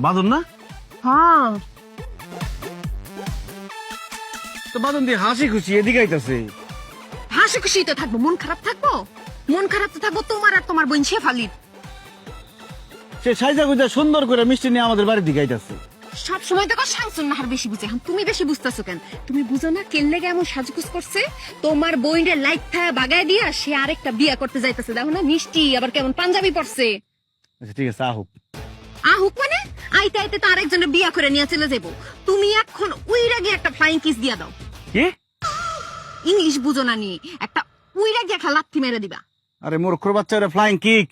বাদন না? হ্যাঁ তো বাদন দিয়ে হাসি খুশি এদিকে আইতাছে। হাসি খুশি তো থাকবো, মন খারাপ থাকবো? মন খারাপ তো থাকবো তোমার আর তোমার বোন শেফালির। সে সাইজা গুজা সুন্দর করে মিষ্টি নিয়ে আমাদের বাড়ির দিকে আইতাছে। সব সময় দেখো শামসুন নাহার বেশি বুঝে, এখন তুমি বেশি বুঝতেছো কেন? তুমি বুঝো না কেন লেগে এমন সাজগুজ করছে? তোমার বইনের লাইট থায়া বাগায় দিয়া সে আরেকটা বিয়া করতে যাইতেছে, দেখো না মিষ্টি আবার কেমন পাঞ্জাবি পরছে। আচ্ছা ঠিক আছে, আহুক। আহুক মানে আইতে আইতে তো আরেকজনের বিয়া করে নিয়ে চলে যাবো। তুমি এখন উইরা গিয়ে একটা ফ্লাইং কিস দিয়া দাও। কি? ইংলিশ বুঝো না নি, একটা উইরা গিয়ে একটা লাথি মেরে দিবা। আরে মূর্খর বাচ্চা, ওটা ফ্লাইং কিক।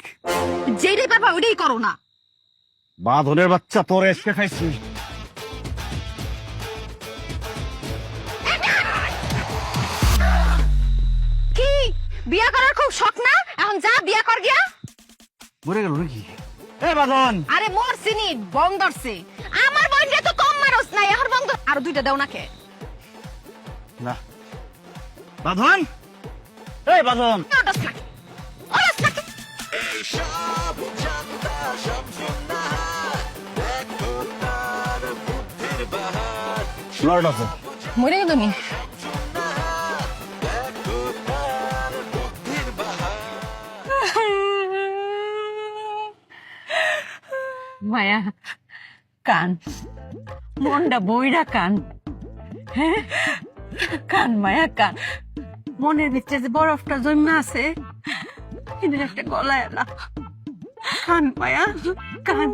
যেটাই পারবা ওইটাই করো না। বাঁধনের বাচ্চা, তোর এসে খাইছি। কি বিয়া করার খুব শখ না? এখন যা বিয়া কর গিয়া। মরে গেল নাকি? এ বাঁধন! আরে মোর সিনি বং ধরছে। আমার বোনটা তো কম মারস নাই, এখন বং ধর। আরো দুইটা দাও না কে? না বাঁধন, এই বাঁধন! ওটাস না, ওটাস না। লর্ড আছে। মরে গেল নি? মায়া কান, মনটা বইরা কান, হ্যাঁ কান মায়া কান। মনের ভিতরে যে বরফটা জন্মে আছে এদের একটা গলায় এলা। কান মায়া কান।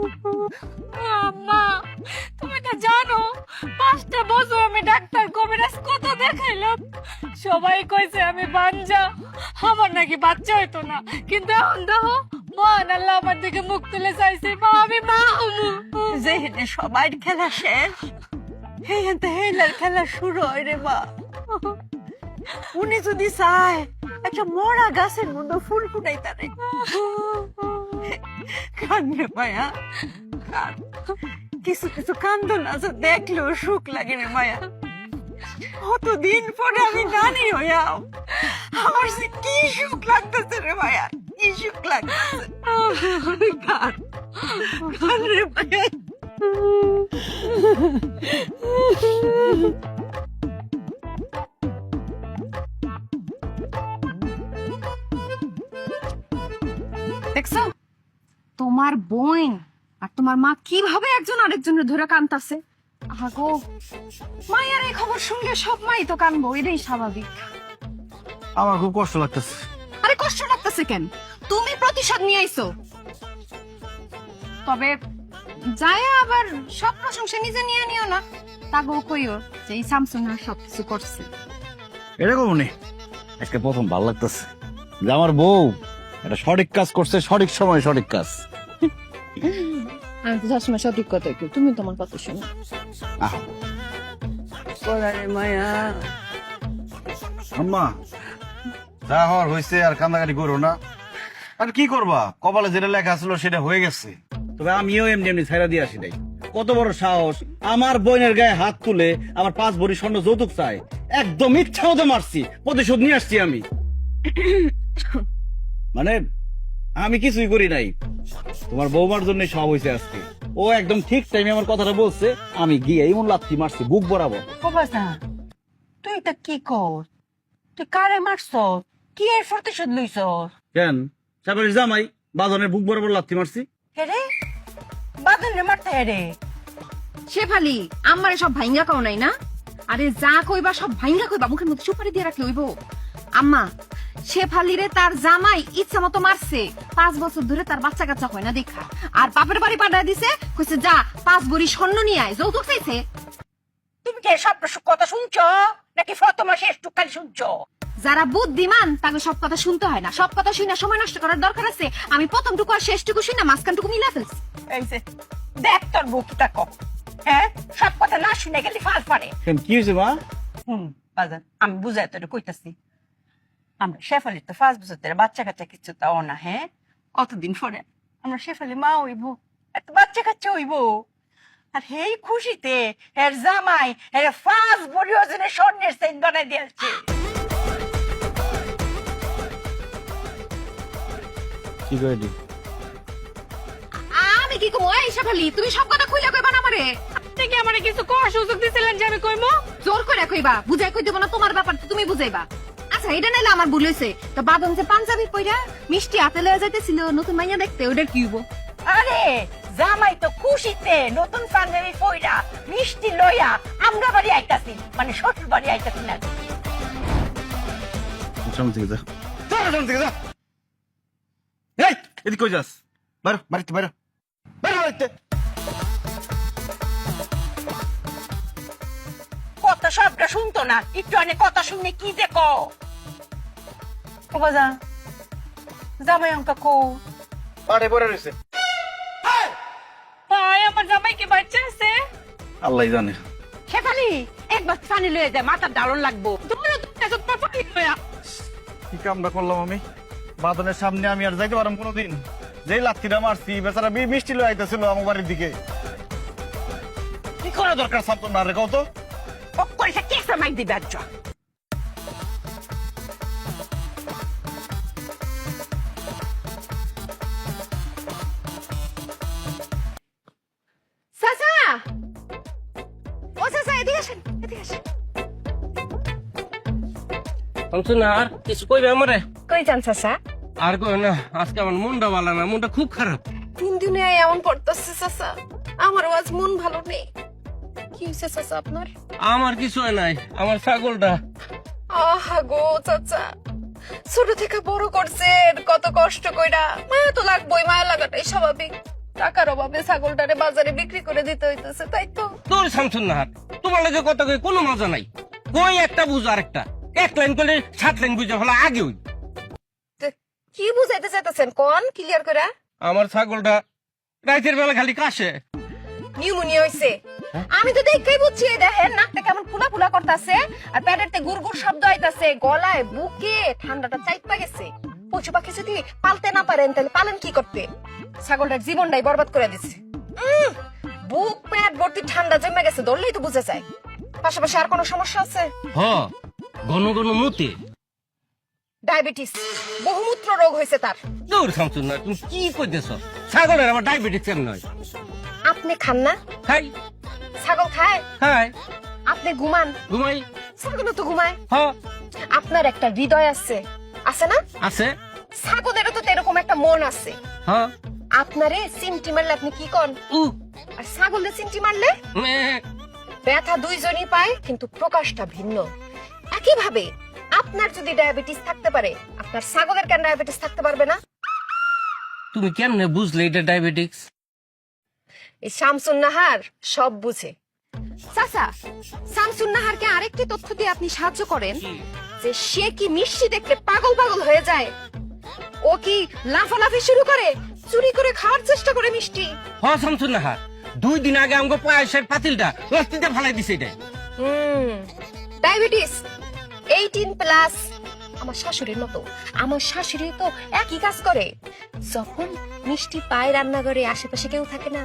আম্মা তুমি তো জানো 5টা বছর আমি ডাক্তার কবিরাজ কত দেখাইলাম, সবাই কইছে আমি বাঞ্জা, আমার নাকি বাচ্চা হইতো না। কিন্তু এখন দেখো মহান আল্লাহ আমার দিকে মুখ তুলে চাইছে, মা আমি মা হবো। যেহেতু সবাই খেলা শেষ, হেলার খেলা শুরু হয় রে মা। উনি যদি চায় একটা মরা গাছের মধ্যে ফুল ফুটাই তারে। কান্দে মায়া কান, কিছু কিছু কান্দন আছে দেখলেও সুখ লাগে রে মায়া। কতদিন পরে আমি নানি হইয়াও, আমার যে কি সুখ লাগতেছে রে মায়া, কি সুখ লাগতেছে। কান কান রে মায়া। দেখছো তোমার বোন আর তোমার মা কিভাবে একজন আরেকজনের ধরে কানতাছে। আগো মায়ের এই খবর শুনলে সব মাই তো কানবো, এটাই স্বাভাবিক। আমার খুব কষ্ট লাগতেছে। আরে কষ্ট লাগতেছে কেন? তুমি প্রতিশোধ নিয়ে আইছো। তবে যায় আবার সব প্রশংসা নিজে নিয়ে নিও না। তাগো কইও যে এই স্যামসুং আর সবকিছু করছে। এরকম নেই, আজকে প্রথম ভালো লাগতেছে যে আমার বউ একটা সঠিক কাজ করছে, সঠিক সময় সঠিক কাজ। আমি তো সবসময় সঠিক কথা কই, তুমি তোমার কথা শোনো। আহ রে মায়া। আম্মা, যা হওয়ার হয়েছে, আর কান্দাকাটি করো না। আর কি করবা, কপালে যেটা লেখা ছিল সেটা হয়ে গেছে। তবে আমিও এমনি এমনি ছাইরা দিয়ে আসি নাই। কত বড় সাহস, আমার বোনের গায়ে হাত তুলে আমার 5 ভরি স্বর্ণ যৌতুক চাই। একদম ইচ্ছা মতো মারছি, প্রতিশোধ নিয়ে আসছি আমি। মানে আমি কিছুই করি নাই, তোমার বৌমার জন্য সব হয়েছে আজকে। ও একদম ঠিক টাইমে আমার কথাটা বলছে, আমি গিয়ে এমন লাথি মারছি বুক বরাবর। বাবা তুই এটা কি কর? তুই কারে মারছ? কি এর প্রতিশোধ লইছ? কেন, চাকরির জামাই বাঁধনের বুক বরাবর লাথি মারছি। হেরে বাদন রে মারতে হেরে। শেফালি আমারে সব ভাইঙ্গা কও নাই না? আরে যা কইবা সব ভাইঙ্গা কইবা, মুখের মধ্যে সুপারি দিয়ে রাখলে হইব? আম্মা, শেফালিরে তার জামাই ইচ্ছা মতো মারছে, 5 বছর ধরে তার বাচ্চা কাচ্চা হয় না দেখা। আর বাপের বাড়ি পাঠায় দিছে, কইছে যা 5 ভরি স্বর্ণ নিয়ে আয়, যৌতুক চাইছে। তুমি কি সব কথা শুনছ নাকি ফতমা শেষ টুকালি শুনছ? যারা বুদ্ধিমান তাকে সব কথা শুনতে হয় না। সব কথা শুনে সময় নষ্ট করার দরকার আছে? আমি প্রথমটুকু আর শেষটুকু শুনে মাঝখানটুকু মিলা ফেলছি। এই যে দেখ তোর বুকটা কম, হ্যাঁ সব কথা না শুনে গেলি ফাল পারে। কি হয়েছে মা? বাজান আমি বুঝাই তোর কইতাছি, আমরা শেফালির তো 5 বছর ধরে বাচ্চা কাচ্চা কিছু তাও না, হ্যাঁ কতদিন পরে আমরা শেফালি মা হইব, একটা বাচ্চা কাচ্চা হইব। আর হেই খুশিতে এর জামাই এর 5 ভরি ওজনের স্বর্ণের চেইন বানাই দিয়েছে। কি করে? আমি কি কমো? এই শেফালি, তুমি সব কথা খুইলা কইবা না আমারে। আপনি কি আমারে কিছু কোয়ার সুযোগ দিছিলেন যে আমি কইমু? জোর করে কইবা, বুঝাই কই দেব না, তোমার ব্যাপার তো তুমি বুঝাইবা। আচ্ছা এটা নাইলে আমার ভুল হইছে। তো বাদন যে পাঞ্জাবি পইরা মিষ্টি হাতে লয়ে যাইতেছিল নতুন মাইয়া দেখতে, ওটা কি হইব? আরে জামাই তো খুশিতে নতুন পাঞ্জাবি পইরা মিষ্টি লইয়া আমরা বাড়ি আইতাছি, মানে শ্বশুর বাড়ি আইতাছি না। সামনে থেকে যা, সামনে থেকে যা। এই এদিকে কই যাস? বাইরে, বাড়িতে বাইরে, বাইরে বাড়িতে। কথা সবটা শুনতো না, একটু অনেক কথা শুনে কি যে কো। ও বাজা, জামাই অঙ্কা কো? পাড়ে পড়ে রয়েছে। ভাই আমার জামাই কি বাচ্চা আছে? আল্লাহ জানে। শেফালি একবার পানি লয়ে যায়, মাথার দারুণ লাগবো। তোমরা তো এত পানি লয়া। কি কামটা করলাম আমি? বাদনের সামনে আমি আর যাইতে পারলাম কোনোদিন? যেই লাত্তিটা মারছি, বেচারা মিষ্টি লয়ে আইতেছিল আমার বাড়ির দিকে। কি করা দরকার সামতো না রে, কত? ও কইছে কেসা মাই দিবে আজ। চাচা, ও চাচা এদিকে আসেন, এদিকে আসেন। না আর কিছু কইবে আমারে? কই যান চাচা? আর কই না, আজকে আমার মনটা ভালো না, মনটা খুব খারাপ। 3 দিনে এমন পড়তেছে চাচা, আমারও আজ মন ভালো নেই। কি হয়েছে চাচা আপনার? আমার কিছু হয় নাই, আমার ছাগলটা। আহা গো চাচা, ছোট থেকে বড় করছেন কত কষ্ট কইরা, মায়া তো লাগবেই, মায়া লাগাটাই স্বাভাবিক। টাকার অভাবে ছাগলটারে বাজারে বিক্রি করে দিতে হইতেছে, তাই তো? তোর শামসুন নাহার, তোমার লাগে কথা কই কোনো মজা নাই। কই একটা বুঝ আর একটা, এক লাইন করলে 7 লাইন বুঝে ফেলা আগে হই। তো কি বুঝাইতে চাইতেছেন কোন ক্লিয়ার করে? আমার ছাগলটা রাতের বেলা খালি কাশে। নিউমোনিয়া হইছে। আমি তো দেখেই বুঝছি, এই দেখেন নাকটা কেমন ফুলা ফুলা করতেছে, আর পেটেরতে গুড়গুড় শব্দ আইতাছে, গলায় বুকে ঠান্ডাটা চাইপা গেছে। পশু পাখি যদি পালতে না পারেন তাহলে পালেন কি করতে? ছাগলটার জীবনটাই বরবাদ করে দিছে। বুক পেট ভর্তি ঠান্ডা জমে গেছে, ধরলেই তো বুঝা যায়। পাশাপাশি আর কোনো সমস্যা আছে? হ, ঘন ঘন মুতে। ডায়াবেটিস, বহুমূত্র রোগ হয়েছে তার। তোর শামসুন না, তুমি কি কইতেছ? ছাগলের আমার ডায়াবেটিস কেমন হয়? আপনি খান না? খাই। ছাগল খায়? খাই। আপনি ঘুমান? ঘুমাই। ছাগলও তো ঘুমায়। হ, আপনার একটা হৃদয় আছে, আছে না? আছে। ছাগলেরও তো এরকম একটা মন আছে। হ, আপনারে চিমটি মারলে আপনি কি কন? উ, আর ছাগলে চিমটি মারলে মে। ব্যথা দুইজনই পায়, কিন্তু প্রকাশটা ভিন্ন। একইভাবে আপনার যদি ডায়াবেটিস থাকতে পারে, আপনার ছাগলের কেন ডায়াবেটিস থাকতে পারবে না? তুমি কেমনে বুঝলে এটা ডায়াবেটিস? এই শামসুন নাহার সব বুঝে। চাচা, শামসুন নাহারকে আরেকটি তথ্য দিয়ে আপনি সাহায্য করেন, যে সে কি মিষ্টি দেখলে পাগল পাগল হয়ে যায়। ও কি লাফালাফি শুরু করে, চুরি করে খাওয়ার চেষ্টা করে মিষ্টি। হ শামসুন নাহার, 2 দিন আগে আমাকে পায়েসের পাতিলটা রস্তিতে ফালাই দিছে এটা। ডায়াবেটিস 18+। আমার শাশুড়ির মতো। আমার শাশুড়ি তো একই কাজ করে। যখন মিষ্টি পায় রান্নাঘরে, আশেপাশে কেউ থাকে না,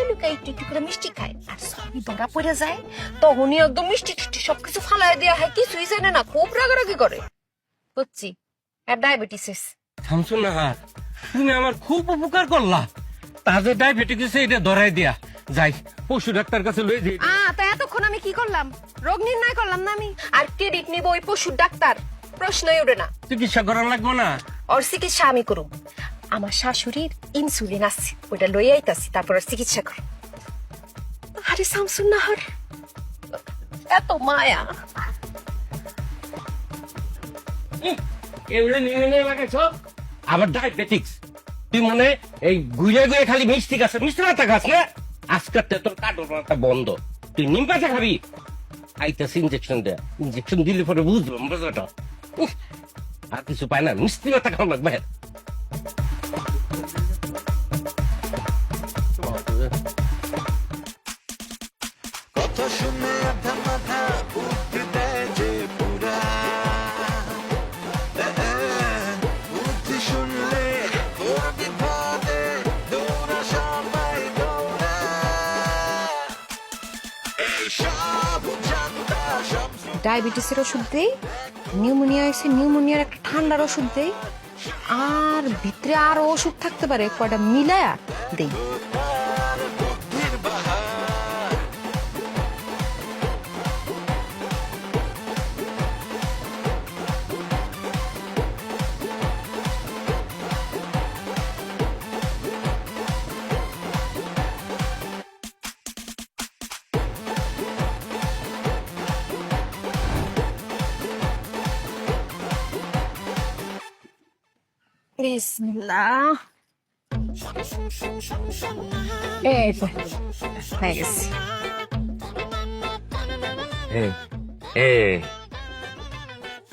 লুকাই একটু একটু করে মিষ্টি খায়, আর সবই ধরা পড়ে যায়, তখনই একদম মিষ্টি টিষ্টি সবকিছু ফালাই দেওয়া হয়, কিছুই জানে না, খুব রাগারাগি করে। বুঝছি, আর ডায়াবেটিস। শামসুন নাহার, তুমি আমার খুব উপকার করলা। তাদের ডায়াবেটিস এটা ধরাই দিয়া যাই, পশু ডাক্তার কাছে লয়ে যাই। তা এতক্ষণ আমি কি করলাম? রোগ নির্ণয় করলাম না আমি? আর ক্রেডিট নিব ওই পশুর ডাক্তার? প্রশ্নই ওঠে না। চিকিৎসা করা লাগবো না? ওর চিকিৎসা আমি করুম। আমার শাশুড়ির ইনসুলিন আছে, ওইটা লই আইতাছি, তারপর ওর চিকিৎসা করুম। আরে শামসুন নাহার, এত মায়া। এগুলো নিয়ে লাগাইছ আবার ডায়াবেটিক্স। তুই মনে এই ঘুরে ঘুরে খালি মিষ্টি খাস, মিষ্টি মাথা খাস না? আজকাল তোর কাটর মাথা বন্ধ, তুই নিম পাতা খাবি। আইতাস ইঞ্জেকশন দেয়া, ইঞ্জেকশন দিলে পরে বুঝলাম মজাটা। আর কিছু পায় না, মিষ্টি মাথা খাওয়া লাগবে। কথা শুনে আধা মাথা উঠতে দেয় যে পুরা, বুদ্ধি শুনলে ওর বিপদে দৌড়া সবাই দৌড়া। এইসব জানতা সব ডায়াবেটিসের ওষুধ দেই, নিউমোনিয়া এসে নিউমোনিয়ার একটা ঠান্ডার ওষুধ দেই, আর ভিতরে আরো ওষুধ থাকতে পারে, কয়টা মিলায়া দেই। বিসমিল্লাহ। এই তো হয়ে গেছে।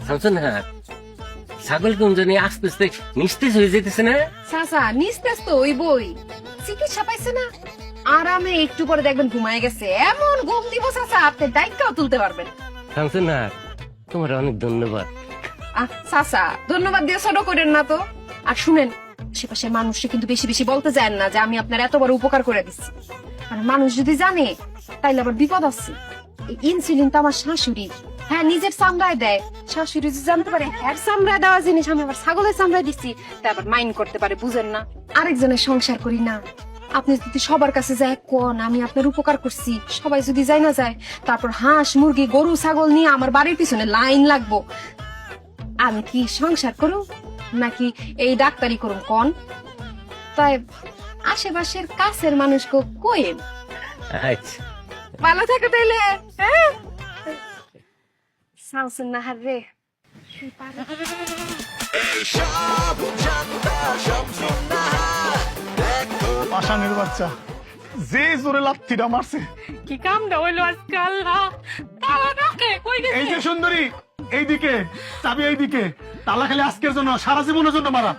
শামসুন্নাহার ছাগল কোন জানি আস্তে আস্তে নিস্তেজ হয়ে যেতেছে না? চাচা নিস্তেজ তো ওই বই চিকিৎসা পাইছে না, আরামে একটু পরে দেখবেন ঘুমায় গেছে। এমন ঘুম দিব চাচা আপনি দায়িত্বও তুলতে পারবেন। শামসুন্নাহার তোমার অনেক ধন্যবাদ। চাচা ধন্যবাদ দিয়ে ছোট করেন না তো। আর শুনেন, আশেপাশের মানুষকে কিন্তু বেশি বেশি বলতে চান না যে আমি আপনার এত বড় উপকার করে দিচ্ছি। আর মানুষ যদি জানে তাইলে আবার বিপদ আছে। এই ইনসুলিন তো আমার শাশুড়ি, হ্যাঁ নিজের চামড়ায় দেয়। শাশুড়ি যদি জানতে পারে হ্যার চামড়ায় দেওয়া জিনিস আমি আবার ছাগলের চামড়ায় দিচ্ছি, তা আবার মাইন্ড করতে পারে, বুঝেন না? আরেকজনের সংসার করি না। আপনি যদি সবার কাছে যায় কোন আমি আপনার উপকার করছি, সবাই যদি যায় না যায়, তারপর হাঁস মুরগি গরু ছাগল নিয়ে আমার বাড়ির পিছনে লাইন লাগবো। আমি কি সংসার করুম নাকি এই ডাক্তারি করুম কোন? তাই আশেপাশের কাছের মানুষকে কইেন। আচ্ছা ভালো থাকে তাইলে। হ্যাঁ শামসুন্নাহার রে সব জানতা শামসুন্নাহার দেখো পাষাণের বাচ্চা যে জোরে লাথিটা মারছে। কি কামটা হইলো আজকাল? কই গেছে? এই যে সুন্দরী এইদিকে, চাবি এইদিকে, তালা খালি আজকের জন্য সারা জীবনের জন্য মারা।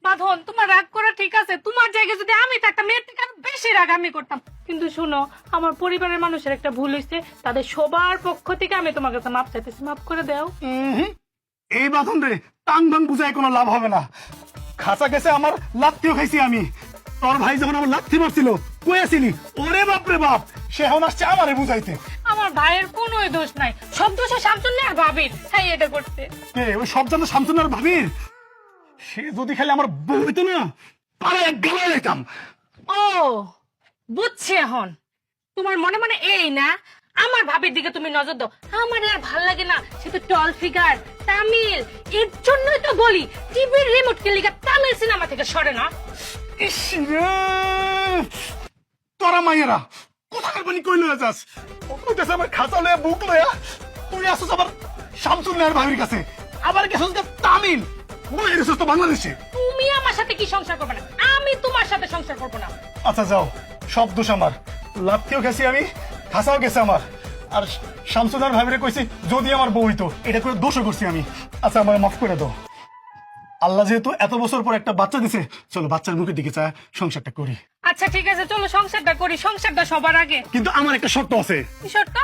বাঁধন, তোমার রাগ করা ঠিক আছে। তোমার জায়গায় যদি আমি থাকতাম মেয়ের থেকে আরো বেশি রাগ আমি করতাম। কিন্তু শুনো, আমার পরিবারের মানুষের একটা ভুল হয়েছে, তাদের সবার পক্ষ থেকে আমি তোমার কাছে মাপ চাইতেছি, মাপ করে দাও। এই বাঁধন রে টাং ভাং বুঝায় কোনো লাভ হবে না। খাঁচা গেছে আমার, লাথিও খাইছি আমি। তোর ভাই যখন আমার লাথি মারছিল কয়েছিলি ওরে বাপ রে বাপ, সে এখন আসছে আমারে বুঝাইতে। আমার ভাইয়ের কোনো দোষ নাই, সব দোষে শামসুন্নাহার ভাবির। হ্যাঁ এটা করতে ওই সব জানো শামসুন্নাহার ভাবির। সে যদি খালি আমার বউ হইতো না, পাড়ায় এক গলায় যেতাম। ও বুঝছি এখন। তোমার মনে মনে এই না আমার ভাবির দিকে তুমি নজর দাও। আমার আর ভাল লাগে না, সে তো টল ফিগার, তামিল। এর জন্যই তো বলি টিভির রিমোট কে লিগা তামিল সিনেমা থেকে সরে না। ইস রে, তোরা মাইয়েরা কোথাকার পানি কই লয়ে যাস? ও কইতাছে আমার খাঁচা লয়ে বুক লয়া, তুই আসছিস আবার শামসুন্নাহার ভাবির কাছে, আবার গেছিস তামিল, বলে গেছিস তো বাংলাদেশে। তুমি আমার সাথে কি সংসার করবে না, আমি তোমার সাথে সংসার করবো না। আচ্ছা যাও, সব দোষ আমার। লাথিও গেছি আমি, খাসাও গেছে আমার। আর শামসুন্নাহার ভাবিরে কইছি যদি আমার বউ হইতো, এটা করে দোষও করছি আমি। আচ্ছা আমার মাফ করে দাও। আল্লাহ যেহেতু এত বছর পর একটা বাচ্চা দিছে, চলো বাচ্চার মুখের দিকে চায় সংসারটা করি। আচ্ছা ঠিক আছে, চলো সংসারটা করি, সংসারটা সবার আগে। কিন্তু আমার একটা শর্ত আছে, কি শর্ত?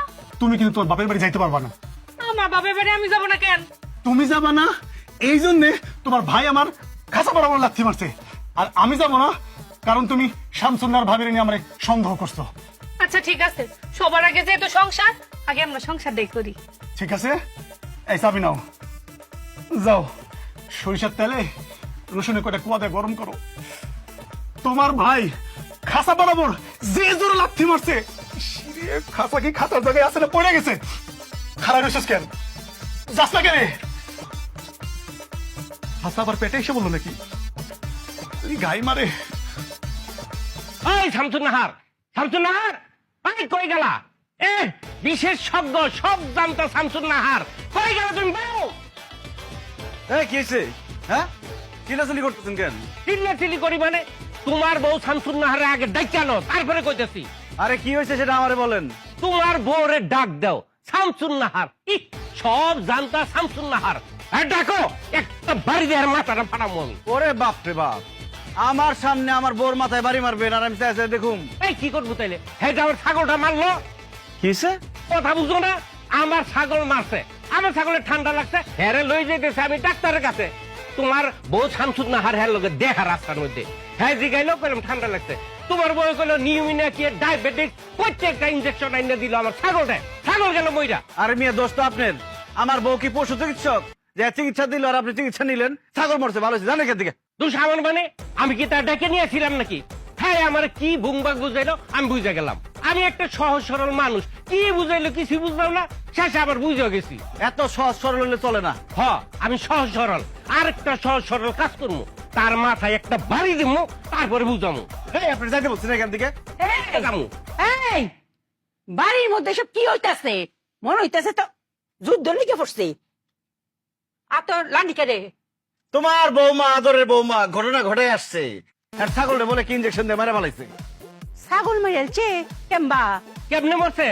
তুমি কিন্তু তোমার বাপের বাড়ি যাইতে পারবা না। আমার বাপের বাড়ি আমি যাবো না কেন? তুমি যাবা না এই জন্যে তোমার ভাই আমার খাঁচা বরাবর লাথি মারছে, আর আমি যাবো না কারণ তুমি শামসুন্নাহার ভাবিরে নিয়ে আমার সন্দেহ করছো। আচ্ছা ঠিক আছে, সবার আগে যেহেতু সংসার, আগে আমরা সংসারটাই করি। ঠিক আছে, এই চাবি নাও, যাও সরিষার তেলে রসুনের কয়টা কুয়া দিয়ে গরম করো। তোমার ভাই খাসা বরাবর যে জোরে লাথি মারছে, ইসরে, খাসা কি খাতার জায়গায় আছে না পড়ে গেছে? খারাপ রয়েছিস কেন? যাস না কেন? খাসা আবার পেটে এসে বললো নাকি? এই গাই মারে। এই শামসুন্নাহার, শামসুন্নাহার, এই কই গেলা? এ বিশেষজ্ঞ সব জানতা শামসুন্নাহার, কই গেলা তুমি? বউ এই কি হয়েছে? হ্যাঁ চিল্লাচিল্লি করতেছেন কেন? চিল্লাচিল্লি করি মানে? তোমার বউ শামসুন্নাহারে আগে ডাইকানো, তারপরে কইতেছি। আরে কি হয়েছে সেটা আমারে বলেন। তোমার বউরে ডাক দাও শামসুন্নাহার। ইহ, সব জানতা শামসুন্নাহার। আর ডাকো, একটা বাড়ি দেওয়ার মাথাটা ফাটাবো আমি। ওরে বাপ রে বাপ, আমার সামনে আমার বোর মাথায় বাড়ি মারবেন আর আমি চাইছে দেখুন। এই কি করবো তাইলে? হ্যাঁ আমার ছাগলটা মারলো। কিসে? কথা বুঝো না? আমার ছাগল মারছে, আমার ছাগলের ঠান্ডা লাগছে, হ্যারে লই যেতেছে আমি ডাক্তারের কাছে। তোমার বউ শামসুন্নাহার হ্যার লোকে দেখা রাস্তার মধ্যে, হ্যাঁ জিগাইলো কইলাম ঠান্ডা লাগছে। তোমার বউ কইলো নিউমিনিয়া কি ডায়াবেটিস, প্রত্যেকটা ইনজেকশন আইনে দিল আমার ছাগলটা, ছাগল গেল মইরা। আরে মিয়া দোস্ত আপনার, আমার বউ কি পশু চিকিৎসক যে চিকিৎসা দিল আর আপনি চিকিৎসা নিলেন? ছাগল মরছে, ভালো হয়েছে, জানেন কেন দিকে? তুই সামান মানে আমি কি তার ডেকে নিয়েছিলাম নাকি? হ্যাঁ আমার কি বুংবাগ বুঝাইলো আমি বুঝে গেলাম। আমি একটা সহজ সরল মানুষ, কি বুঝাইলো কিছু বুঝলাম না, শেষে আবার বুঝে গেছি। এত সহজ সরল হলে চলে না। হ আমি সহজ সরল, আর একটা সহজ সরল কাজ করবো, তার মাথায় একটা বাড়ি দিব, তারপরে বুঝামু। এই আপনি যাইতে বলছেন এখান থেকে? যামু। এই বাড়ির মধ্যে সব কি হইতাছে? মনে হইতাছে তো যুদ্ধ লিখে পড়ছে। আর তোর লান্ডি কে রে? তোমার বৌমা, আদরের বৌমা ঘটনা ঘটে আসছে, আর ছাগলটা বলে কি ইঞ্জেকশন দিয়ে মারা ফেলাইছে। ছাগল মেরেছে কেমবা? কেমনে মরছে?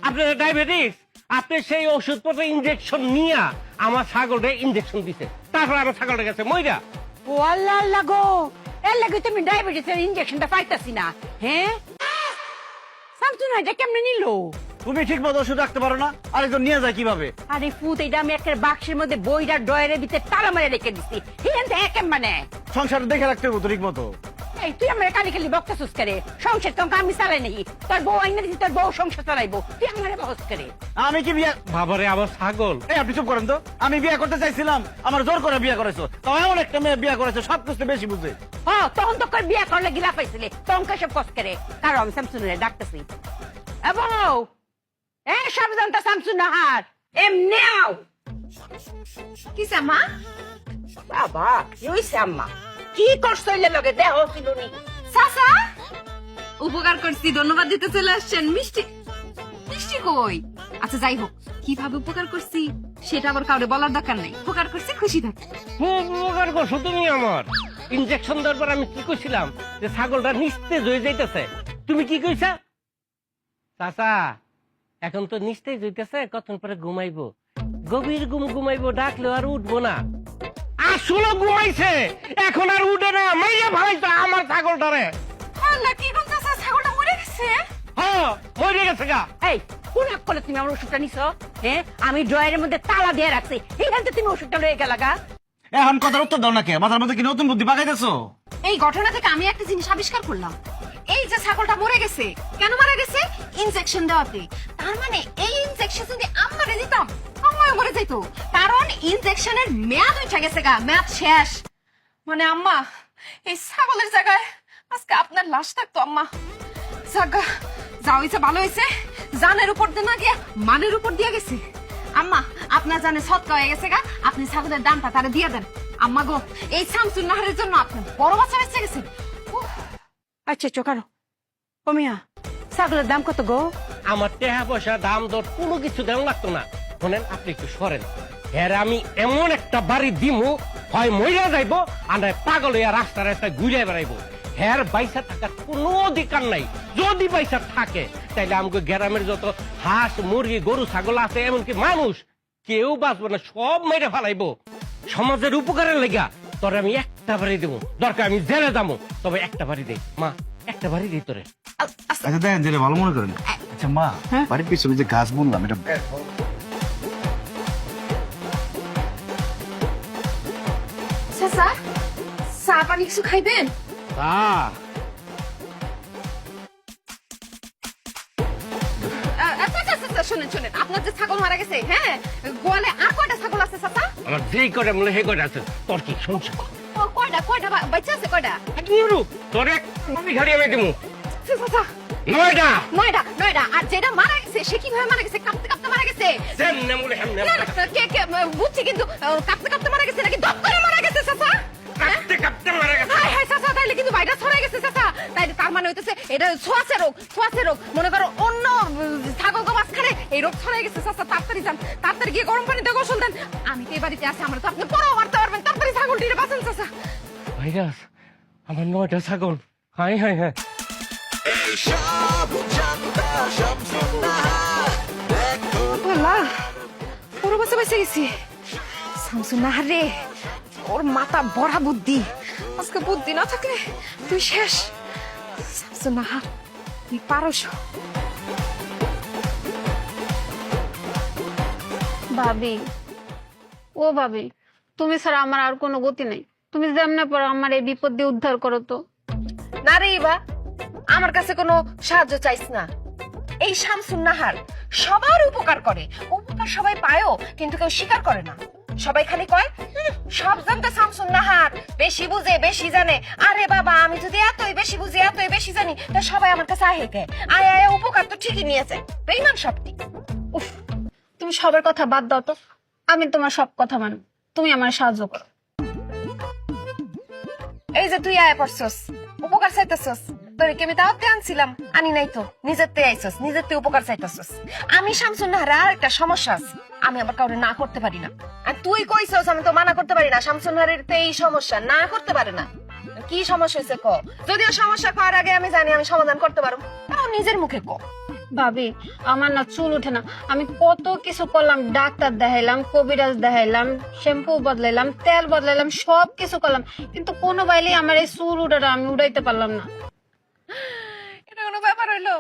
আপনার ডায়াবেটিস, আপনি সেই ওষুধপত্র ইনজেকশন নিয়ে আমার ছাগলটা ইনজেকশন দিছে, তারপর আমার ছাগলটা গেছে মইরা। ও আল্লাহ আল্লাহ গো, এর লাগে তুমি ডায়াবেটিসের ইনজেকশনটা পাইতাছি না। হ্যাঁ, শামসুন এটা কেমনে নিল? তুমি ঠিক মতো ওষুধ রাখতে পারো না, আরেকজন নিয়ে যায় কিভাবে? আরে ফুত, এটা আমি একটা বাক্সের মধ্যে বইটার ডয়ারের ভিতরে তালা মারে রেখে দিচ্ছি। হিয়ান তো একেম মানে সংসার দেখে রাখতে হবে তো ঠিক মতো। এই তুই আমার কালি খালি বকতাছিস করে? সংসার তো আমি চালাই নাকি? তোর বউ আইনা দিছি, তোর বউ সংসার চালাইবো, তুই আমার বহস করে? আমি কি বিয়ে? বাবারে আমার ছাগল। এই আপনি চুপ করেন তো। আমি বিয়ে করতে চাইছিলাম, আমার জোর করে বিয়ে করেছো। তাও এমন একটা মেয়ে বিয়ে করেছো সব কিছু বেশি বুঝে। হ্যাঁ, তখন তো করে বিয়ে করলে গিলা পাইছিলে, তখন সব কস করে। কারণ আমি শামসুনের ডাকতেছি। এবং এ সব জানতা শামসুন নাহার এমনি আও। কি মা? বাবা কি হইছে আম্মা? কি করছ এলে লগে দেহ ছিল নি? চাচা, উপকার করছি, ধন্যবাদ দিতে চলে আসছেন। মিষ্টি মিষ্টি কই? আচ্ছা যাই হোক, কিভাবে উপকার করছি সেটা আবার কাউরে বলার দরকার নেই। উপকার করছি, খুশি থাকি। খুব উপকার করছো তুমি আমার। ইনজেকশন দেওয়ার পর আমি কি কইছিলাম যে ছাগলটা নিস্তেজ হয়ে যাইতেছে, তুমি কি কইছা? চাচা এখন তো নিস্তেজ হইতেছে, কতক্ষণ পরে ঘুমাইবো, গভীর ঘুমাইবো, ডাকলেও আর উঠবো না। আসলে ঘুমাইছে, এখন আর উঠে না, মাইয়া ভালাইতো আমার ছাগলটারে। আল্লাহ, কি কোন চাচা, ছাগলটা মরে গেছে? হ্যাঁ মরে গেছে গা। এই কোন এক করে তুমি আমার ওষুধটা নিছো? হ্যাঁ, আমি ড্রয়ারের মধ্যে তালা দিয়ে রাখছি, এখান থেকে তুমি ওষুধটা লয়ে গেলা গা। এখন কথার উত্তর দাও না কে? মাথার মধ্যে কি নতুন বুদ্ধি পাকাইতেছো? এই ঘটনা থেকে আমি একটা জিনিস আবিষ্কার করলাম। এই যে ছাগলটা মরে গেছে, কেন মারা গেছে? ইনজেকশন দেওয়াতে। তার মানে এই ইনজেকশন যদি আমারে দিতাম, আম্মাও মরে যাইতো। কারণ ইনজেকশনের মেয়াদ উঠে গেছে গা, মেয়াদ শেষ। মানে আম্মা, এই ছাগলের জায়গায় আজকে আপনার লাশ থাকতো আম্মা। জাগা যা হয়েছে ভালো হয়েছে, জানের উপর দিয়ে না গিয়া মানের উপর দিয়ে গেছে। আম্মা, আপনার জানে সৎকা হয়ে গেছে গা, আপনি ছাগলের দামটা তারা দিয়ে দেন। আম্মা গো, এই শামসুন নাহারের জন্য আপনি বড় বাচ্চা বেঁচে গেছে। আচ্ছা চোখানো কমিয়া, ছাগলের দাম কত গো? আমার টাকা পয়সা দাম দর কোনো কিছু দেন লাগতো না। শোনেন, আপনি একটু সরেন। হ্যাঁ, আমি এমন একটা বাড়ি দিমু, হয় মইরা যাইবো আর নয় পাগল হইয়া রাস্তায় রাস্তায় ঘুরে বেড়াইবো। হ্যার বাইসা থাকার কোনো অধিকার নাই। যদি বাইসা থাকে তাইলে আমাকে গ্রামের যত হাঁস মুরগি গরু ছাগল আছে, এমনকি মানুষ, কেউ বাঁচবো না, সব মেরে ফেলাইবো। সমাজের উপকারের লেগা তোরে আমি একটা বাড়ি দেবো, দরকার আমি জেলে যাবো, তবে একটা বাড়ি দেই। মা, একটা বাড়ি দিই তোরে। আচ্ছা দেখেন, যেটা ভালো মনে করেন। আচ্ছা মা, বাড়ির পিছনে যে গাছ বুনলাম, এটা চাচা, চা পানি কিছু খাইবেন? শোনেন শোনেন, আপনার যে ছাগল মারা গেছে, হ্যাঁ, গোয়ালে আর কয়টা ছাগল আছে চাচা? আমার যেই করে মনে হে করে আছে, তোর কি সমস্যা? কয়টা কয়টা বাচ্চা আছে? কয়টা? তোর এক ঘাড়ি আমি দেবো। চাচা, 9টা। নয়টা নয়টা। আর যেটা মারা গেছে সে কিভাবে মারা গেছে? কাঁপতে কাঁপতে মারা গেছে? যেমনে বলে হেমনে। না না, কে কে বুঝছি, কিন্তু কাঁপতে কাঁপতে মারা গেছে নাকি দপ করে মারা গেছে চাচা? কাঁপতে কাঁপতে মারা গেছে। হায় হায় চাচা, তাইলে কিন্তু ভাইরাস ছড়াই গেছে চাচা। তাইলে তার মানে হইতেছে এটা ছোঁয়াচে রোগ, ছোঁয়াচে রোগ। মনে করো অন্য ছাগল গো মাঝখানে এই রোগ ছড়াই গেছে চাচা। তাড়াতাড়ি যান, তাড়াতাড়ি গিয়ে গরম পানিতে গোসল দেন। আমি তো এই বাড়িতে আছি, আমার তো আপনি পরও মারতে পারবেন। তাড়াতাড়ি ছাগলটিরে বাঁচান চাচা। ভাইরাস, আমার 9টা ছাগল। High high high. সব জানতা শামসুন নাহার দেখো আল্লাহ, পুরো বাঁচা বেঁচে গেছি। শামসুন নাহার রে, ওর মাথা বড়া বুদ্ধি। আজকে বুদ্ধি না থাকলে তুই শেষ। শামসুন নাহার, তুই পারস। ভাবি, ও ভাবি, তুমি ছাড়া আমার আর কোনো গতি নেই। তুমি যেমনে পর আমার এই বিপদ দিয়ে উদ্ধার করো তো। না রে ইবা, আমার কাছে কোনো সাহায্য চাইছ না। এই শামসুন নাহার সবার উপকার করে, উপকার সবাই পায়ও, কিন্তু কেউ স্বীকার করে না। সবাই খালি কয় সব জানতে শামসুন নাহার বেশি বুঝে, বেশি জানে। আরে বাবা, আমি যদি এতই বেশি বুঝি, এতই বেশি জানি, তা সবাই আমার কাছে আহে কে? আয় আয়, উপকার তো ঠিকই নিয়েছে। বেঈমান সবটি। উফ, তুমি সবার কথা বাদ দাও তো, আমি তোমার সব কথা মানি। তুমি আমার সাহায্য করো। এই যে তুই আয় পড়ছস, উপকার চাইতেছস, তোরে কি আমি দাওয়াতে আনছিলাম? আনি নাই তো, নিজের তে আইছস, নিজের তে উপকার চাইতাছস। আমি শামসুন নাহারে আর একটা সমস্যা আছে, আমি আবার কাউরে না করতে পারি না। আর তুই কইছস আমি তো মানা করতে পারি না, শামসুন নাহারের তে এই সমস্যা, না করতে পারে না। কি সমস্যা হয়েছে ক, যদিও সমস্যা করার আগে আমি জানি আমি সমাধান করতে পারবো, তাও নিজের মুখে ক। ভাবি আমার না চুল ওঠে না, আমি কত কিছু করলাম, ডাক্তার দেখাইলাম, কবিরাজ দেখাইলাম, শ্যাম্পু বদলাইলাম, তেল বদলাইলাম, সব কিছু করলাম, কিন্তু কোনো বাইলে আমার এই চুল উঠাটা আমি উঠাইতে পারলাম না। এটা কোনো ব্যাপার হইলো?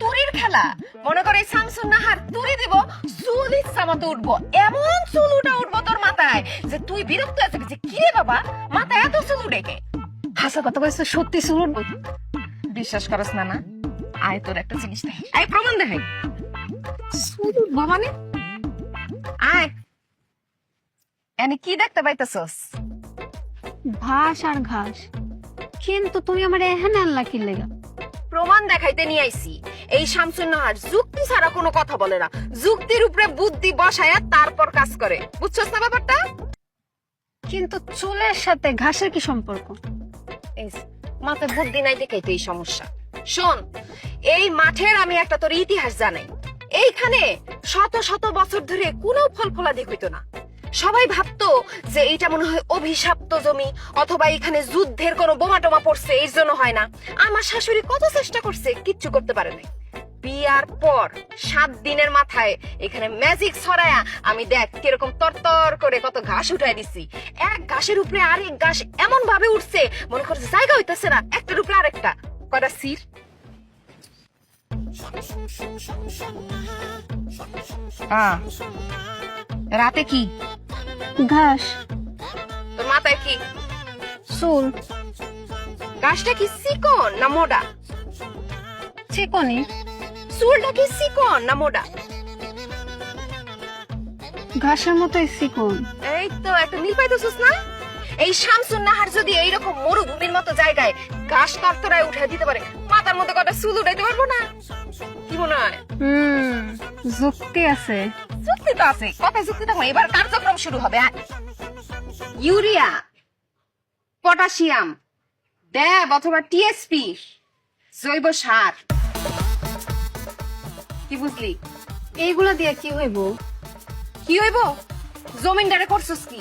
তুরির খেলা, মনে করে শামসুন নাহার তুরি দিব, চুল ইচ্ছা মতো উঠবো, এমন চুল উঠবো তোর মাথায় যে তুই বিরক্ত আছে যে কি রে বাবা মাথায় এত চুল উঠে কে? হাসা কথা কইছে, সত্যি চুল উঠবো? বিশ্বাস করস না? না আয় তোর একটা জিনিস দেখাই, আয় প্রমাণ দেখাই। চুল উঠবো মানে? আয়, এনে কি দেখতে পাইতেছস? ঘাস আর ঘাস, কিন্তু তুমি আমার এখানে আনলা কি লেগা? প্রমাণ দেখাইতে নিয়ে আইছি। এই শামসুন নাহার যুক্তি ছাড়া কোনো কথা বলে না, যুক্তির উপরে বুদ্ধি বসায়া তারপর কাজ করে, বুঝছস না ব্যাপারটা? কিন্তু চুলের সাথে ঘাসের কি সম্পর্ক? এই মাথায় বুদ্ধি নাই দেখেই তো এই সমস্যা। শোন, এই মাঠের আমি একটা তোর ইতিহাস জানাই। এইখানে শত শত বছর ধরে কোনো ফল ফলাদি হইতো না। সবাই ভাবতো যে এইটা মনে হয় অভিশপ্ত জমি, অথবা এখানে যুদ্ধের কোনো বোমা টোমা পড়ছে এই জন্য হয় না। আমার শাশুড়ি কত চেষ্টা করছে, কিচ্ছু করতে পারে নাই। বিয়ার পর 7 দিনের মাথায় এখানে ম্যাজিক ছড়ায়া আমি দেখ কিরকম তরতর করে কত ঘাস উঠাই দিছি। এক ঘাসের উপরে আরেক ঘাস এমন ভাবে উঠছে মনে করছে জায়গা হইতেছে না, একটার উপরে আরেকটা। কয়টা সির? রাতে কি ঘাস, তোর মাথায় কি? চুল, ঘাসটা কি চিকন না মোটা? চিকনি। চুলটা কি চিকন না মোটা? ঘাসের মতোই চিকন। এই তো একটা মিল পাইতেছিস না? এই শামসুন নাহার যদি এইরকম মরুভূমির মতো জায়গায় ঘাস তরতরায় উঠে দিতে পারে, মাথার মধ্যে কটা চুল উঠাইতে পারবো না? কি মনে হয়? যুক্তি আছে। যুক্তি তো আছে, কথা যুক্তি থাকবে। এবার কার্যক্রম শুরু হবে। ইউরিয়া, পটাশিয়াম, ড্যাব অথবা টিএসপি, জৈব সার। কি বুঝলি? এইগুলা দিয়ে কি হইব? কি হইব? জমিনদারে করছস কি?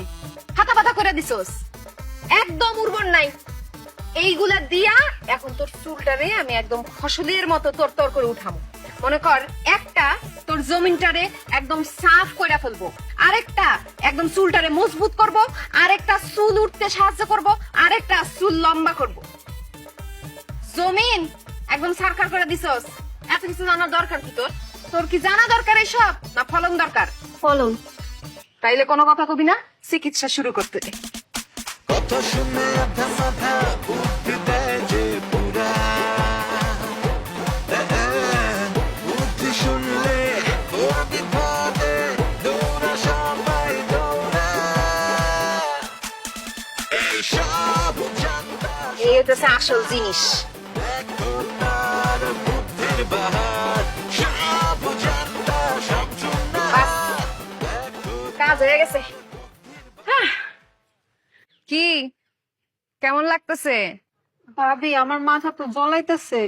হাতা পাতা করে দিছস, একদম উর্বর নাই। এইগুলা দিয়া এখন তোর চুলটারে আমি একদম ফসলের মতো তরতর করে উঠাবো। মনে কর একটা তোর জমিনটারে একদম সাফ করে ফেলবো, আরেকটা একদম চুলটারে মজবুত করব, আরেকটা চুল উঠতে সাহায্য করব, আরেকটা চুল লম্বা করব। জমিন একদম সারখার করে দিছস, এত কিছু জানার দরকার কি তোর? তোর কি জানা দরকার এসব, না ফলন দরকার? ফলন। তাইলে কোনো কথা কবি না, চিকিৎসা শুরু করতে দে। কথা শুনে আধা মাথা উঠতে দেয় যে পুরা বুদ্ধি শুনলে বুদ্ধি ভাবে দৌড়া সবাই দৌড়া এইসব জানতা এই হচ্ছে আসল জিনিস। তার বুদ্ধির বাহার সব জানতা সব শুননা বাস, কাজ হয়ে গেছে। কি কেমন লাগতেছে? ভাবি আমার মাথা তো জ্বলাইতেছে।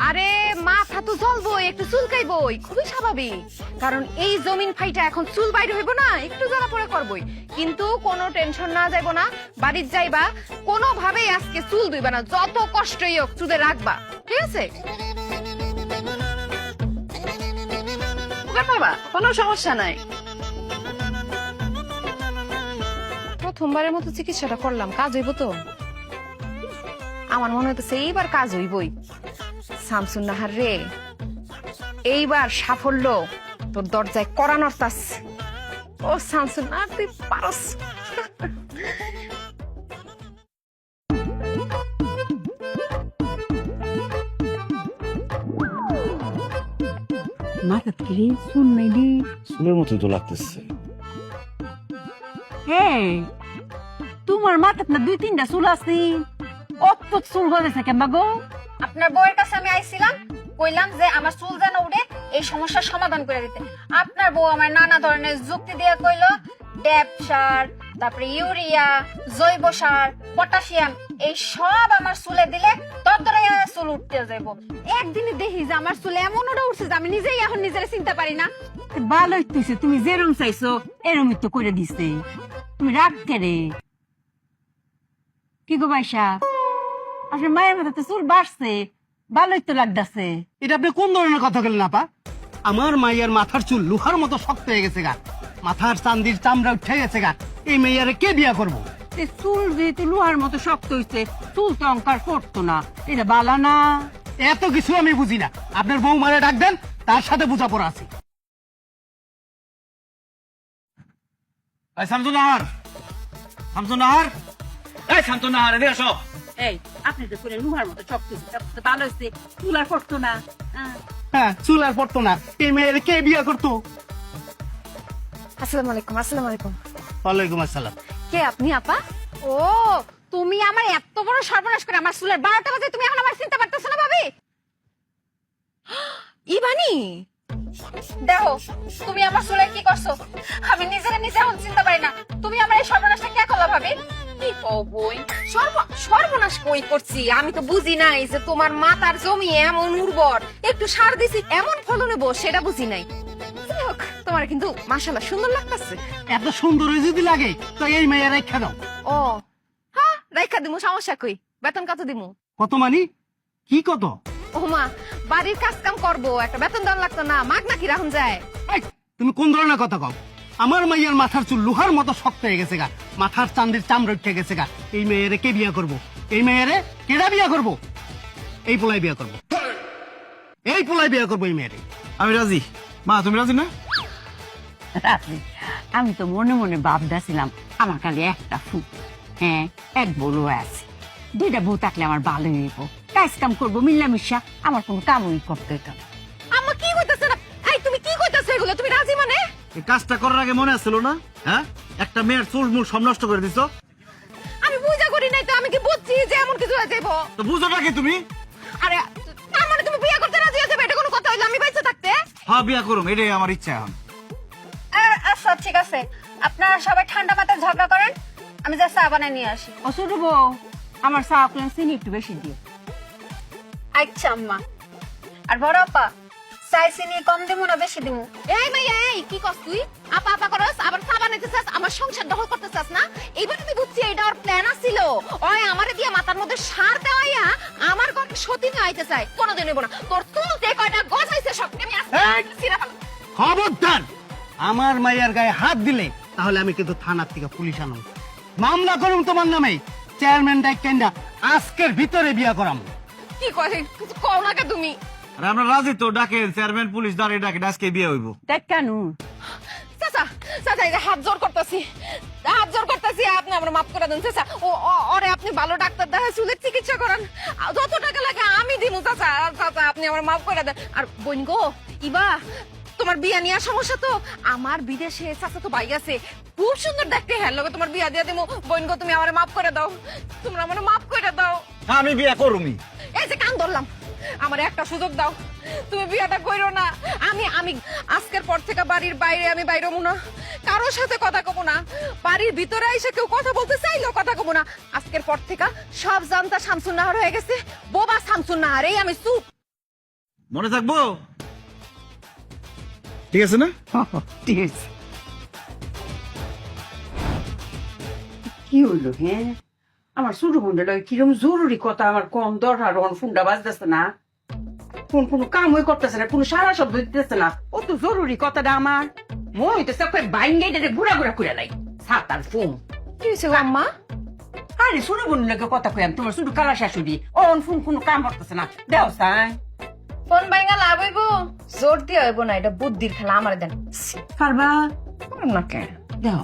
আরে মাথা তো জ্বলবই, একটু চুলকাইবই, খুবই স্বাভাবিক। কারণ এই জমিন ফাইটা এখন চুল বাইরে হইব না, একটু জ্বালা পড়া করবই। কিন্তু কোনো টেনশন না, যাইব না, বাড়ির যাইবা, কোনো ভাবেই আজকে চুল ধুইবা না, যত কষ্টই হোক চুলে রাখবা, ঠিক আছে? বাবা কোনো সমস্যা নাই। প্রথমবারের মতো চিকিৎসাটা করলাম, কাজ হইব তো? আমার মনে হইতেছে এইবার কাজ হইবই। শামসুন নাহার রে, এইবার সাফল্য তোর দরজায় কড়া নড়তাস। ও শামসুন নাহার, তুই পারস। মাথা কি শুন নাই দি? চুলের মতো তো লাগতেছে। হ্যাঁ, তোমার মাথাত না 2-3টা চুল আছে, অত চুল গজাইছে কেন গো? আপনার বউয়ের কাছে আমি আইছিলাম, কইলাম যে আমার চুল যেন উঠে, এই সমস্যার সমাধান করে দিতে। আপনার বউ আমার নানা ধরনের যুক্তি দিয়ে কইলো ড্যাপ সার, তারপরে ইউরিয়া, জৈব সার, পটাশিয়াম এই সব আমার চুলে দিলে ততটাই চুল উঠতে যাবো। একদিনে দেখি যে আমার চুলে এমন ওটা উঠছে যে আমি নিজেই এখন নিজের চিনতে পারি না। ভালো হইতেছে, তুমি যেরম চাইছো এরমই তো করে দিছে। তুমি রাগ করে কি গো ভাইসা, আপনার মায়ের মাথাতে চুল বাড়ছে, ভালোই তো লাগতেছে। এটা আপনি কোন ধরনের কথা বলেন আপা? আমার মাইয়ার মাথার চুল লোহার মতো শক্ত হয়ে গেছে গা, মাথার চান্দির চামড়া উঠে গেছে গা। এই মেয়ারে কে বিয়া করবো? চুল যেহেতু লোহার মতো শক্ত হইছে, চুল তো অঙ্কার করতো না, এটা বালা না। এত কিছু আমি বুঝি না, আপনার বউ মারে ডাক দেন, তার সাথে বোঝাপড়া আছে। এই শামসুন্নাহার, শামসুন্নাহার, এই শামসুন্নাহার, এদিকে আসো। এই আপনি তো করে লোহার মতো শক্ত হইছে, তারপর তো ভালো হইছে, চুল আর করতো না। হ্যাঁ, চুল আর পড়তো না। এই মেয়েরে কে বিয়া করতো? আসসালামু আলাইকুম। আসসালামু আলাইকুম। ওয়ালাইকুম আসসালাম। কে আপনি আপা? ও তুমি আমার এত বড় সর্বনাশ করে আমার চুলের 12টা বাজে তুমি এখন আমার চিনতে পারতেছো না ভাবি? ইবানি, দেখো তুমি আমার চুলে কি করছো, আমি নিজেরে নিজে এখন চিনতে পারি না। তুমি আমার এই সর্বনাশটা কে করলা ভাবি? কি কও বই? সর্বনাশ কই করছি? আমি তো বুঝি নাই যে তোমার মাথার জমি এমন উর্বর, একটু সার দিছি এমন ফলন হবো, সেটা বুঝি নাই। যাই হোক, তোমার কিন্তু মাশাআল্লাহ সুন্দর লাগতেছে। এত সুন্দর যদি লাগে তো এই মেয়ের রেখা দাও। ও হ্যাঁ, রাইখা দিমু, সমস্যা কই? বেতন কত দিমু? কত মানি? কি কত? ও মা, বাড়ির কাজ কাম করবো, একটা বেতন দেওয়ার লাগতো না? মাগ নাকি রাখুন যায়? এই, তুমি কোন ধরনের কথা কও? আমার মাইয়ার মাথার চুল লোহার মতো শক্ত হয়ে গেছে গা, মাথার চান্দির চামড়া উঠে গেছে গা। এই মেয়েরে কে বিয়া করবো? এই মেয়েরে কেডা বিয়া করবো? এই পোলাই বিয়া করবো, এই পোলাই বিয়া করবো এই মেয়েরে। আমি রাজি। মা, তুমি রাজি না? রাত্রে আমি তো মনে মনে ভাবতেছিলাম আমার খালি একটা ফুট, হ্যাঁ এক বড় আছে, দুইটা বউ থাকলে আমার ভালো হইব, কাজ কাম করবো মিল্লামিশা, আমার কোনো কামই করতে হইতো না। আম্মা কি কইতাছে না? এই তুমি কি কইতাছো এগুলো? তুমি রাজি মানে? এই কাজটা করার আগে মনে আসছিল না? হ্যাঁ, একটা মেয়ের চুল মুল সব নষ্ট করে দিছো। আমি বুঝা করি নাই তো, আমি কি বুঝছি যে এমন কিছু হয়ে যাইবো? তো বুঝোটা কি তুমি? আরে তার মানে তুমি বিয়ে করতে রাজি হয়ে যাবে, এটা কোনো কথা হইলো? আমি বাইচে থাকতে? হ্যাঁ, বিয়া করুম, এটাই আমার ইচ্ছা এখন। আচ্ছা ঠিক আছে, আপনারা সবাই ঠান্ডা মাথায় ঝগড়া করেন, আমি যা চা বানাই নিয়ে আসি। ও ছোট বউ, আমার চা আপনার চিনি একটু বেশি দিও। আচ্ছা আম্মা। আর বড় আপা, চাই চিনি কম দিমু না বেশি দিমু? এই মাইয়া, এই কি কস তুই? আপা আপা করস, আবার চা বানাইতে চাস, আমার সংসার দখল করতে চাস না? এইবার আমি বুঝছি এটা ওর প্ল্যান আছিল। ওই আমারে দিয়ে মাথার মধ্যে সার দেওয়াইয়া আমার ঘরে সতী নিয়ে আইতে চাই। কোনোদিন হইব না। তোর তুলতে কয়টা গজাইছে সব আমি আজকে ছিঁড়া ফেলবো। খবরদার আমার মাইয়ার গায়ে হাত দিলে তাহলে আমি কিন্তু থানার থেকে পুলিশ আনো, মামলা করুম তোমার নামে। চেয়ারম্যান ডাইকেন্ডা আজকের ভিতরে বিয়া করাম। কি কয় কিছু কও না কে তুমি? আর আমরা রাজি তো, ডাকেন চেয়ারম্যান পুলিশ দাঁড়িয়ে ডাকেন, আজকে বিয়ে হইব। দেখ কেন চাচা, চাচা এই যে হাত জোর করতেছি, হাত জোর করতেছি, আপনি আমার মাফ করে দেন চাচা। ওরে আপনি ভালো ডাক্তার দেখা চুলের চিকিৎসা করান, যত টাকা লাগে আমি দিমু চাচা। চাচা আপনি আমার মাফ করে দেন। আর বোন গো, ইবা তোমার বিয়া নিয়ে সমস্যা তো? আমার বিদেশে চাচা তো ভাই আছে, খুব সুন্দর দেখতে, হ্যাঁ লগে তোমার বিয়া দিয়ে দিমু। বোন গো, তুমি আমার মাফ করে দাও, তোমরা আমার মাফ করে দাও। আমি বিয়া করুমি। এই যে কান ধরলাম, আমার একটা সুযোগ দাও, তুমি বিয়াটা কইরো না। আমি আজকের পর থেকে বাড়ির বাইরে আমি বাইরমু না, কারোর সাথে কথা কব না, বাড়ির ভিতরে এসে কেউ কথা বলতে চাইলেও কথা কব না। আজকের পর থেকে সব জানতা শামসুন্নাহার হয়ে গেছে, বোবা শামসুন্নাহার, এই আমি চুপ। মনে থাকবো? ঠিক আছে না? ঠিক আছে। কি হইলো? হ্যাঁ, আমার ছোট বোনটা কিরম জরুরি কথা আমার কম দরকার, ফোনটা বাজতেছে না, কোন কোনো কাম হয়ে করতেছে না, কোনো সারা শব্দ দিতেছে না, ও তো জরুরি কথাটা আমার মনে হইতেছে বাইঙ্গে ঘুরা ঘুরা করে নাই সাতার ফোন। কি হয়েছে গো আম্মা? আরে ছোট বোন লাগে কথা কইম, তোমার শুধু কালা শাশুড়ি ফোন কোনো কাম করতেছে না, দেও সাই ফোন বাইঙ্গা লাভ হইব? জোর দিয়ে হইব না, এটা বুদ্ধির খেলা, আমার দেন। পারবা না কে দেও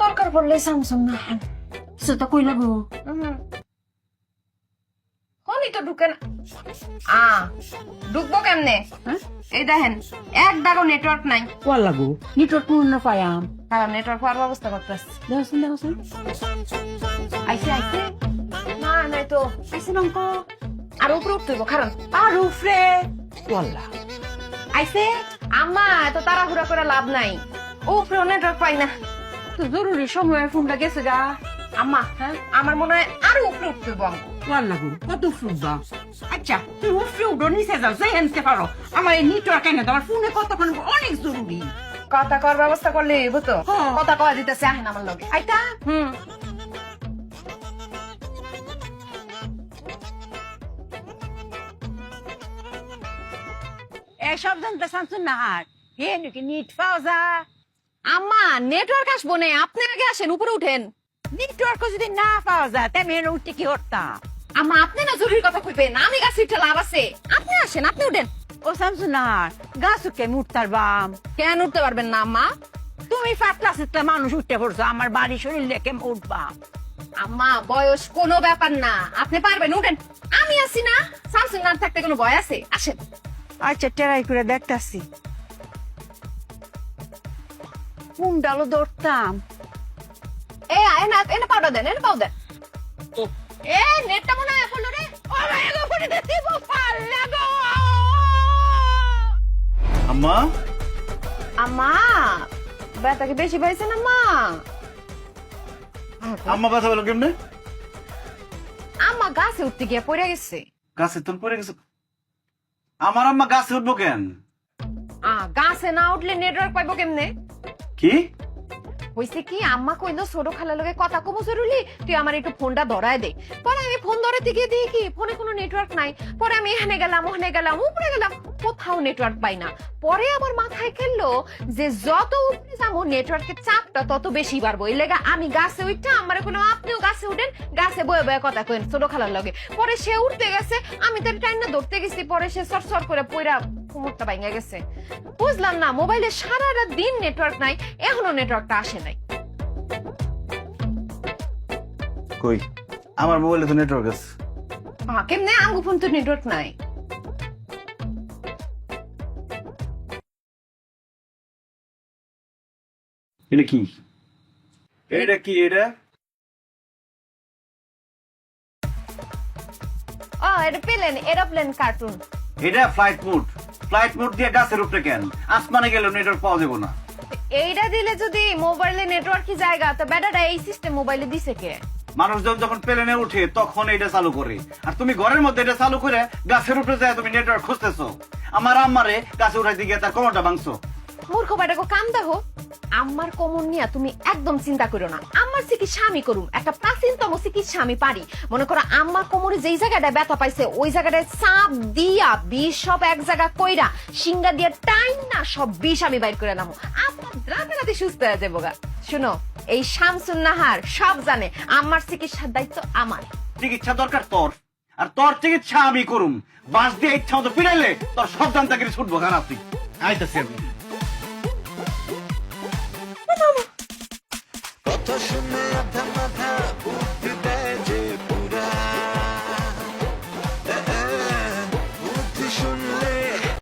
দরকার পড়লে শামসুন্নাহার সেটা কই লাগো হনি তো ঢুকে না। ঢুকবো কেমনে? এই দেখেন এক ডাগো নেটওয়ার্ক নাই। কোয়া লাগো নেটওয়ার্ক না পায়াম, হ্যাঁ নেটওয়ার্ক পাওয়ার ব্যবস্থা করতেছি। দেওছেন আইসে আইসে না নাই তো আইসে নঙ্ক আর উপরে উঠতে হইব, কারণ আর উফরে ওয়াল্লা আইসে। আম্মা এত তাড়াহুড়া করে লাভ নাই, ও ফোন নেটওয়ার্ক পাই না। তো জরুরি সময় ফোনটা গেছে গা। আম্মা হ্যাঁ আমার মনে হয় আরো উপরে উঠতে হইব আমাকে। ওয়াল্লাহ গো, কত ফ্রুট দাও। আচ্ছা তুমি উঠে উঠো, নিচে যাও, যাই আনতে পারো। আমার এই নেটওয়ার্ক এনে তোমার ফোনে কতক্ষণ অনেক জরুরি। কথা কর ব্যবস্থা করলে হইব তো। হ্যাঁ। কথা কয়া দিতেছে আহেন আমার লগে আইতা। এসব জানতে চাচ্ছ না আর হে নাকি নিট পাওয়া যায়। আম্মা নেটওয়ার্ক আসবো না, আপনি আগে আসেন, উপরে উঠেন। নেটওয়ার্ক যদি না পাওয়া যায় তেমন এনে উঠতে কি করতাম? আম্মা আপনি না জরুরি কথা কইবেন, আমি গাছে উঠে লাভ আছে। আপনি আসেন, আপনি উঠেন। ও শামসু না গাছ উঠে মুঠতার বাম। কেন উঠতে পারবেন না আম্মা? তুমি পাতলা সিটলা মানুষ উঠতে পড়ছো, আমার বাড়ি শরীর লেকে উঠবা। আম্মা বয়স কোনো ব্যাপার না, আপনি পারবেন, উঠেন। আমি আছি না, শামসুন না থাকতে কোনো ভয় আছে? আসেন। আচ্ছা ট্রাই করে দেখতাছি কোন ডালো ধরতাম। এনে পাউডার দেন, এনে পাউডার। এ নেটটা মনে হয় পড়লো রে। আম্মা আম্মা ব্যথা কি বেশি পাইছে না আম্মা? আম্মা ব্যথা পেলো কেমনে? আম্মা গাছে উঠতে গিয়ে পড়ে গেছে। গাছে তুমি পড়ে গেছো? আমার আম্মা গাছে উঠবো কেন? গাছে না উঠলে নেটওয়ার্ক পাইবো কেমনে? কি হইছে কি, আম্মা কইলো ছোট খালার লগে কথা কম জরুরি, তুই আমার একটু ফোনটা ধরায় দে। পরে আমি ফোন ধরাতে গিয়ে দেখি কি ফোনে কোনো নেটওয়ার্ক নাই। পরে আমি এখানে গেলাম, ওখানে গেলাম, উপরে গেলাম, কোথাও নেটওয়ার্ক পাই না। পরে আমার মাথায় খেললো যে যত উপরে যাবো নেটওয়ার্কের চাপটা তত বেশি বাড়বো। এই লেগে আমি গাছে উঠটা আমারে কোনো আপনিও গাছে উঠেন, গাছে বয়ে বয়ে কথা কইন ছোট খালার লগে। পরে সে উঠতে গেছে, আমি তার টাইম ধরতে গেছি, পরে সে সর করে পইরা কোমরটা ভাঙা গেছে। বুঝলাম না, মোবাইলে সারা রাত দিন নেটওয়ার্ক নাই, এখনো নেটওয়ার্কটা আসে নাই। কই আমার মোবাইলে তো নেটওয়ার্ক আছে। কেমনে আঙ্গু ফোন তো নেটওয়ার্ক নাই? এটা কি? এটা কি? এটা এটা প্লেন, এরোপ্লেন কার্টুন। এটা ফ্লাইট মোড। ফ্লাইট মোড দিয়ে গাছের উপরে কেন? আসমানে গেলে নেটওয়ার্ক পাওয়া যাবে না। এইটা দিলে যদি মোবাইলে নেটওয়ার্ক কি জায়গা, তো ব্যাটাটা এই সিস্টেম মোবাইলে দিছে কে? মানুষজন যখন প্লেনে উঠে তখন এটা চালু করে, আর তুমি ঘরের মধ্যে এটা চালু করে গাছের উপরে যায় তুমি নেটওয়ার্ক খুঁজতেছো। আমার আম্মারে গাছে উঠাইতে গিয়ে তার কোমরটা ভাঙছো। মূর্খ বেটাকে কাম দেখো। আমার কোমর নিয়ে তুমি একদম চিন্তা করো না, আমার চিকিৎসা আমি করুম। একটা প্রাচীনতম চিকিৎসা আমি পারি। মনে করো আমার কোমরে যেই জায়গাটায় ব্যথা পাইছে ওই জায়গাটায় চাপ দিয়া বিষ সব এক জায়গা কইরা সিঙ্গা দিয়ে টাইম না সব বিষ আমি বাইর করে নামো, আপনার রাতে রাতে সুস্থ হয়ে যাবো গা। শুনো, এই শামসুন নাহার সব জানে আমার চিকিৎসার দায়িত্ব আমার। চিকিৎসা দরকার তোর, আর তোর চিকিৎসা আমি করুম। বাস দিয়ে ইচ্ছা মতো পিড়াইলে তোর সব জানতাগিরি ছুটবো। গান আপনি আইতাছি আমি। কথা শুনে আধা মাথা